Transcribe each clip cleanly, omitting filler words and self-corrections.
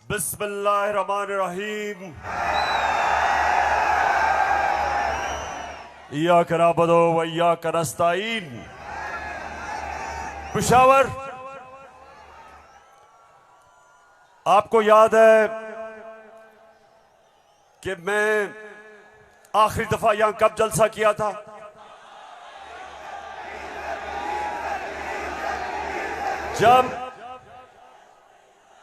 बिस्मिल्लाहिर्रहमानिर्रहीम। इय्याक नअबुदु व इय्याक नस्तईन। पेशावर, आपको याद है कि मैं आखिरी दफा यहां कब जलसा किया था? जब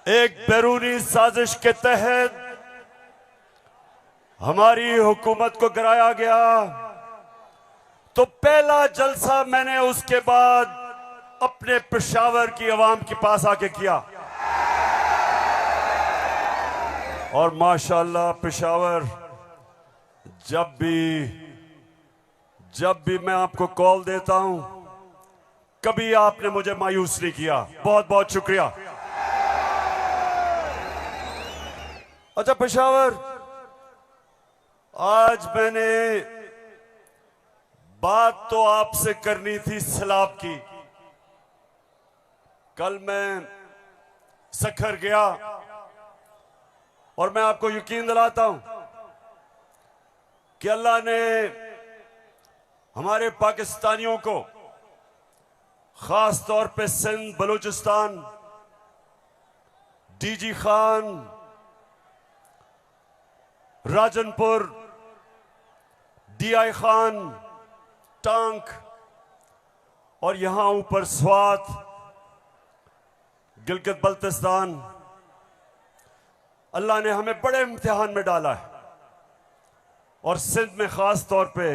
एक बैरूनी साजिश के तहत हमारी हुकूमत को गिराया गया, तो पहला जलसा मैंने उसके बाद अपने पेशावर की आवाम के पास आके किया। और माशाअल्लाह पेशावर, जब भी मैं आपको कॉल देता हूं, कभी आपने मुझे मायूस नहीं किया। बहुत बहुत शुक्रिया। अच्छा पेशावर, आज मैंने बात तो आपसे करनी थी सैलाब की। कल मैं सखर गया और मैं आपको यकीन दिलाता हूं कि अल्लाह ने हमारे पाकिस्तानियों को, खास तौर पे सिंध बलूचिस्तान, डीजी खान, राजनपुर, डीआई खान, टांक और यहां ऊपर स्वात, गिलगित बल्तिस्तान, अल्लाह ने हमें बड़े इम्तिहान में डाला है। और सिंध में खास तौर पे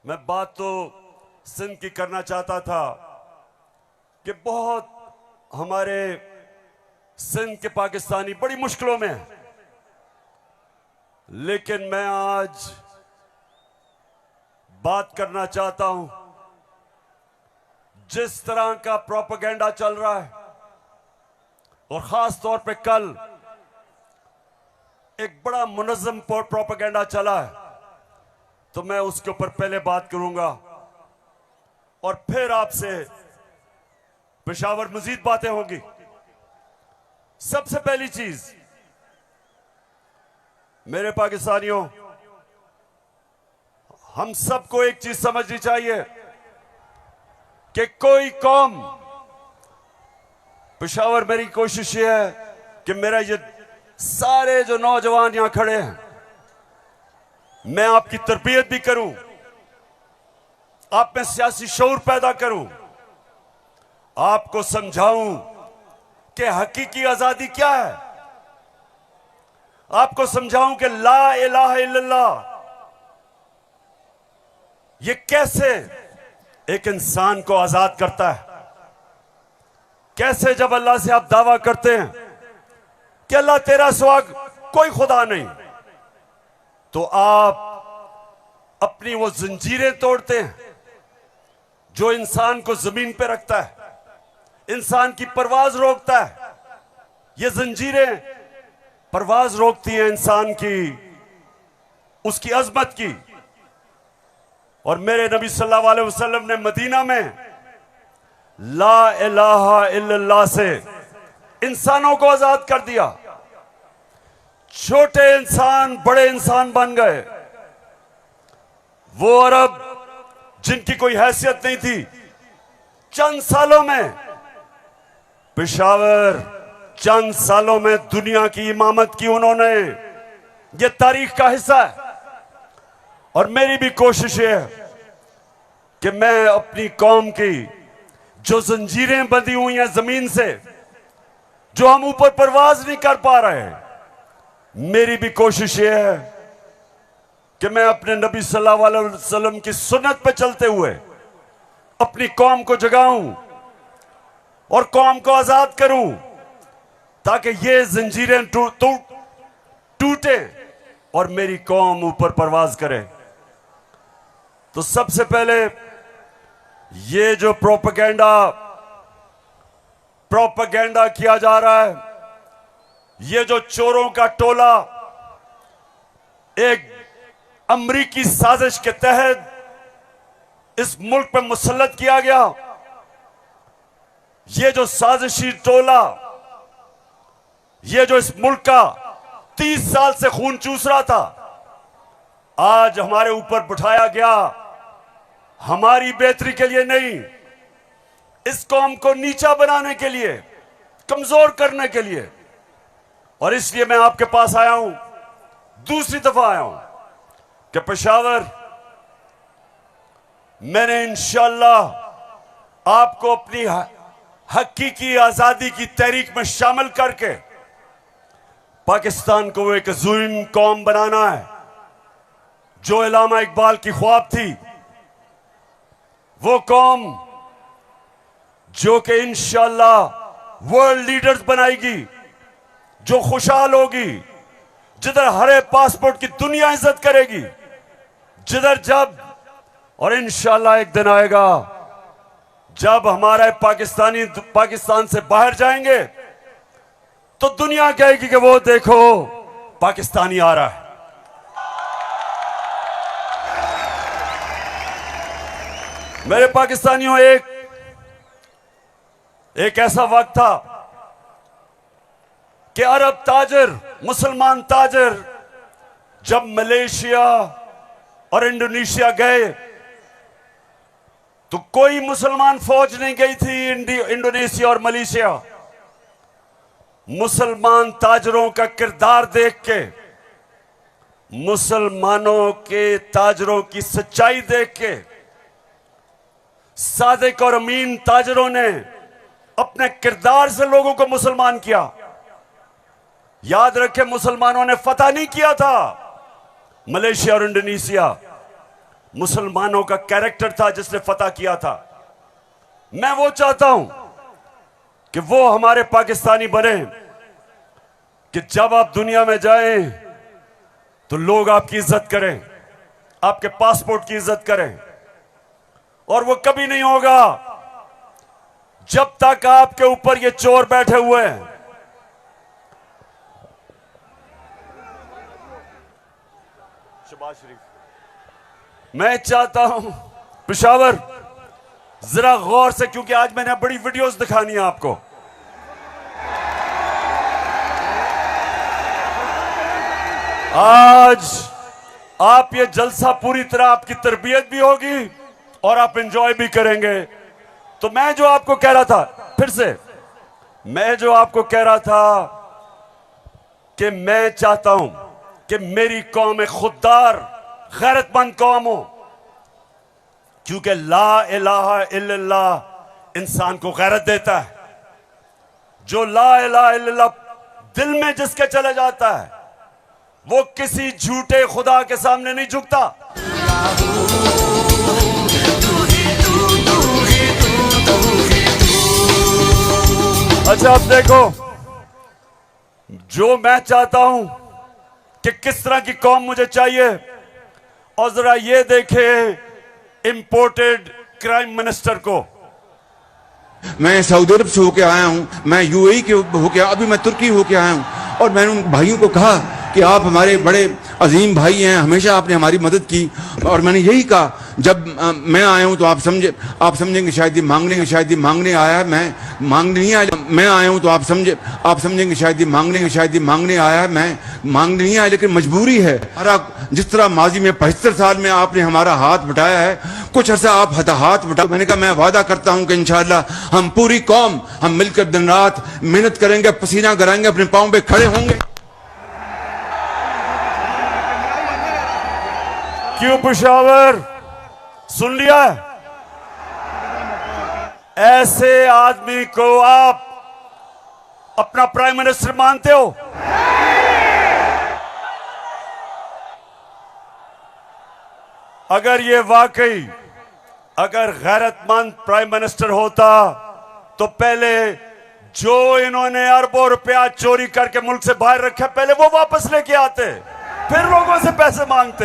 मैं बात तो सिंध की करना चाहता था कि बहुत हमारे सिंध के पाकिस्तानी बड़ी मुश्किलों में हैं। लेकिन मैं आज बात करना चाहता हूं, जिस तरह का प्रोपेगेंडा चल रहा है, और खास तौर पे कल एक बड़ा मुनज़्ज़म प्रोपेगेंडा चला है, तो मैं उसके ऊपर पहले बात करूंगा और फिर आपसे पेशावर मजीद बातें होंगी। सबसे पहली चीज, मेरे पाकिस्तानियों, हम सबको एक चीज समझनी चाहिए कि कोई कौम, पेशावर मेरी कोशिश ये है कि मेरा ये सारे जो नौजवान यहां खड़े हैं, मैं आपकी तरबियत भी करूं, आप में सियासी शऊर पैदा करूं, आपको समझाऊं कि हकीकी आजादी क्या है, आपको समझाऊं कि ला इलाहा इल्लल्लाह ये कैसे एक इंसान को आजाद करता है। कैसे जब अल्लाह से आप दावा करते हैं कि अल्लाह तेरा सिवा कोई खुदा नहीं, तो आप अपनी वो जंजीरें तोड़ते हैं जो इंसान को जमीन पे रखता है, इंसान की परवाज रोकता है। ये जंजीरें परवाज रोकती है इंसान की, उसकी अजमत की। और मेरे नबी सल्लल्लाहु अलैहि वसल्लम ने मदीना में ला इलाहा इल्लल्लाह से इंसानों को आजाद कर दिया। छोटे इंसान बड़े इंसान बन गए। वो अरब जिनकी कोई हैसियत नहीं थी, चंद सालों में, पेशावर, चंद सालों में दुनिया की इमामत की उन्होंने। ये तारीख का हिस्सा है। और मेरी भी कोशिश है कि मैं अपनी कौम की जो जंजीरें बंधी हुई हैं जमीन से, जो हम ऊपर परवाज नहीं कर पा रहे, मेरी भी कोशिश ये है कि मैं अपने नबी सल्लल्लाहु अलैहि वसल्लम की सुन्नत पे चलते हुए अपनी कौम को जगाऊं और कौम को आजाद करूं, ताकि ये जंजीरें टूटे और मेरी कौम ऊपर परवाज करे। तो सबसे पहले ये जो प्रोपेगेंडा किया जा रहा है, ये जो चोरों का टोला एक अमरीकी साजिश के तहत इस मुल्क पर मुसल्लत किया गया, ये जो साजिशी टोला, ये जो इस मुल्क का 30 साल से खून चूस रहा था, आज हमारे ऊपर बिठाया गया हमारी बेहतरी के लिए नहीं, इस कौम को नीचा बनाने के लिए, कमजोर करने के लिए। और इसलिए मैं आपके पास आया हूं, दूसरी दफा आया हूं कि पेशावर, मैंने इंशाअल्लाह आपको अपनी हकीकी आजादी की तहरीक में शामिल करके पाकिस्तान को एक अज़ीम कौम बनाना है। जो इल्लामा इकबाल की ख्वाब थी, वो कौम जो कि इंशाअल्लाह वर्ल्ड लीडर्स बनाएगी, जो खुशहाल होगी, जिधर हरे पासपोर्ट की दुनिया इज्जत करेगी, जिधर जब, और इंशाअल्लाह एक दिन आएगा जब हमारे पाकिस्तानी पाकिस्तान से बाहर जाएंगे तो दुनिया कहेगी कि वो देखो पाकिस्तानी आ रहा है। मेरे पाकिस्तानियों, एक ऐसा वक्त था कि अरब ताजिर, मुसलमान ताजिर जब मलेशिया और इंडोनेशिया गए तो कोई मुसलमान फौज नहीं गई थी इंडोनेशिया और मलेशिया। मुसलमान ताजरों का किरदार देख के, मुसलमानों के ताजरों की सच्चाई देख के, सादिक और अमीन ताजरों ने अपने किरदार से लोगों को मुसलमान किया। याद रखें, मुसलमानों ने फतह नहीं किया था मलेशिया और इंडोनेशिया, मुसलमानों का कैरेक्टर था जिसने फतह किया था। मैं वो चाहता हूं कि वो हमारे पाकिस्तानी बने कि जब आप दुनिया में जाएं तो लोग आपकी इज्जत करें, आपके पासपोर्ट की इज्जत करें। और वो कभी नहीं होगा जब तक आपके ऊपर ये चोर बैठे हुए हैं। शहबाज शरीफ, मैं चाहता हूं पेशावर जरा गौर से, क्योंकि आज मैंने बड़ी वीडियोस दिखानी है आपको। आज आप ये जलसा पूरी तरह आपकी तरबियत भी होगी और आप एंजॉय भी करेंगे। तो मैं जो आपको कह रहा था, फिर से मैं जो आपको कह रहा था कि मैं चाहता हूं कि मेरी कौम एक खुददार, गैरतमंद कौम हो, क्योंकि ला इलाहा इल्लल्लाह इंसान को गैरत देता है। जो ला इलाहा इल्लल्लाह दिल में जिसके चले जाता है, वो किसी झूठे खुदा के सामने नहीं झुकता। अच्छा, अब देखो, जो मैं चाहता हूं कि किस तरह की कौम मुझे चाहिए, और जरा ये देखें इंपोर्टेड क्राइम मिनिस्टर को। मैं सऊदी अरब से होके आया हूं, मैं यूएई के होके, अभी मैं तुर्की होके आया हूं, और मैंने उन भाइयों को कहा कि आप हमारे बड़े अजीम भाई हैं, हमेशा आपने हमारी मदद की। और मैंने यही कहा, जब मैं आया हूं तो आप समझेंगे शायद ये मांगने आया है, मैं मांगने नहीं आया। मैं आया हूं तो आप समझेंगे शायद ये मांगने आया है, मैं मांगने नहीं आया, लेकिन मजबूरी है। जिस तरह माजी में 75 साल में आपने हमारा हाथ बटाया है, कुछ अर्सा आप हाथ बटा। मैंने कहा मैं वादा करता हूं कि इंशाअल्लाह हम पूरी कौम, हम मिलकर दिन रात मेहनत करेंगे, पसीना गिराएंगे, अपने पांव पे खड़े होंगे। क्यों पेशावर, सुन लिया? ऐसे आदमी को आप अपना प्राइम मिनिस्टर मानते हो? अगर ये वाकई अगर गैरतमंद प्राइम मिनिस्टर होता तो पहले जो इन्होंने अरबों रुपया चोरी करके मुल्क से बाहर रखा, पहले वो वापस लेके आते, फिर लोगों से पैसे मांगते।